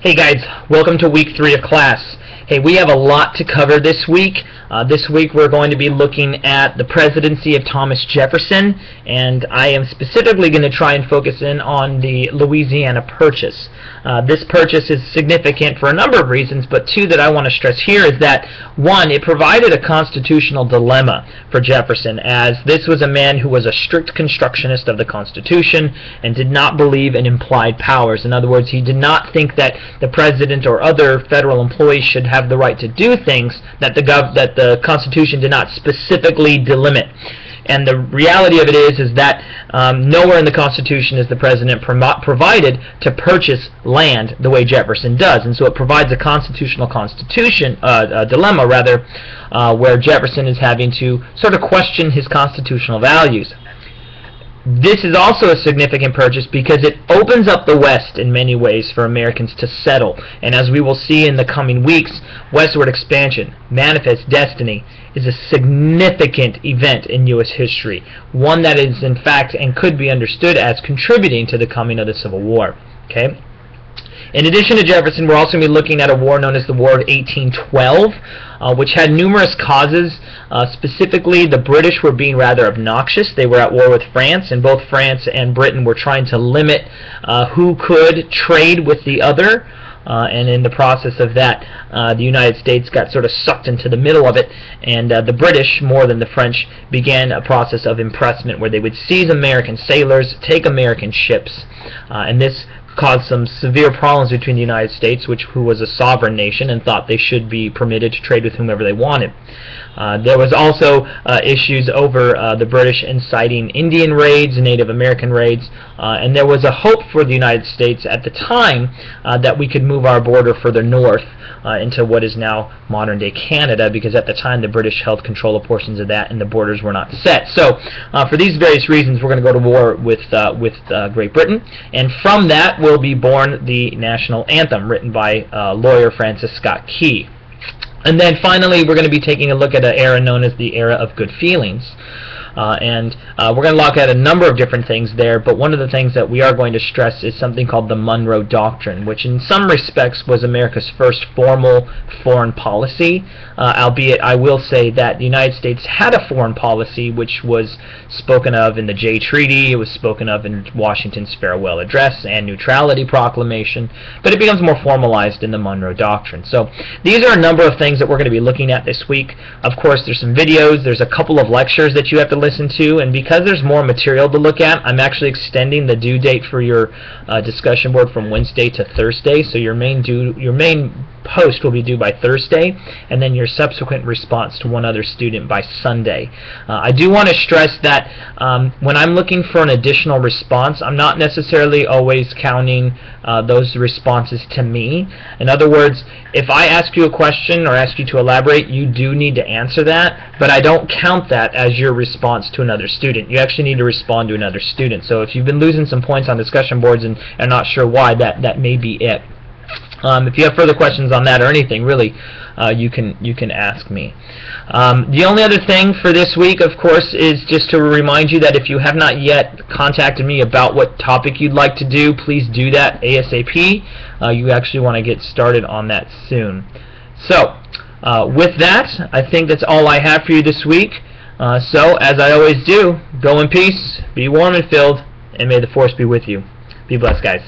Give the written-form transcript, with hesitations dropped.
Hey guys, welcome to week 3 of class. Hey, we have a lot to cover this week. This week we're going to be looking at the presidency of Thomas Jefferson, and I am specifically going to try and focus in on the Louisiana Purchase. This purchase is significant for a number of reasons, but two that I want to stress here is that, one, it provided a constitutional dilemma for Jefferson, as this was a man who was a strict constructionist of the Constitution and did not believe in implied powers. In other words, he did not think that the president or other federal employees should have the right to do things that the Constitution did not specifically delimit. And the reality of it is that nowhere in the Constitution is the president provided to purchase land the way Jefferson does, and so it provides a constitutional dilemma rather, where Jefferson is having to sort of question his constitutional values. This is also a significant purchase because it opens up the West in many ways for Americans to settle. And as we will see in the coming weeks, westward expansion, manifest destiny, is a significant event in U.S. history. One that is in fact and could be understood as contributing to the coming of the Civil War. Okay? In addition to Jefferson, we're also going to be looking at a war known as the War of 1812, which had numerous causes. Specifically, the British were being rather obnoxious. They were at war with France, and both France and Britain were trying to limit who could trade with the other. And in the process of that, the United States got sort of sucked into the middle of it, and the British, more than the French, began a process of impressment where they would seize American sailors, take American ships, and this caused some severe problems between the United States, who was a sovereign nation and thought they should be permitted to trade with whomever they wanted. There was also issues over the British inciting Indian raids, Native American raids, and there was a hope for the United States at the time that we could move our border further north into what is now modern-day Canada, because at the time the British held control of portions of that and the borders were not set. So for these various reasons, we're going to go to war with Great Britain, and from that will be born the national anthem written by lawyer Francis Scott Key. And then finally, we're going to be taking a look at an era known as the era of good feelings. We're going to look at a number of different things there, but one of the things that we are going to stress is something called the Monroe Doctrine, which in some respects was America's first formal foreign policy, albeit I will say that the United States had a foreign policy which was spoken of in the Jay Treaty, it was spoken of in Washington's Farewell Address and Neutrality Proclamation, but it becomes more formalized in the Monroe Doctrine. So these are a number of things that we're going to be looking at this week. Of course, there's some videos, there's a couple of lectures that you have to listen to, and because there's more material to look at, I'm actually extending the due date for your discussion board from Wednesday to Thursday, so your main post will be due by Thursday, and then your subsequent response to one other student by Sunday. I do want to stress that when I'm looking for an additional response, I'm not necessarily always counting those responses to me. In other words, if I ask you a question or ask you to elaborate, you do need to answer that, but I don't count that as your response to another student. You actually need to respond to another student. So if you've been losing some points on discussion boards and are not sure why, that may be it. If you have further questions on that or anything, really, you can ask me. The only other thing for this week, of course, is just to remind you that if you have not yet contacted me about what topic you'd like to do, please do that ASAP. You actually want to get started on that soon. So, with that, I think that's all I have for you this week. So, as I always do, go in peace, be warm and filled, and may the force be with you. Be blessed, guys.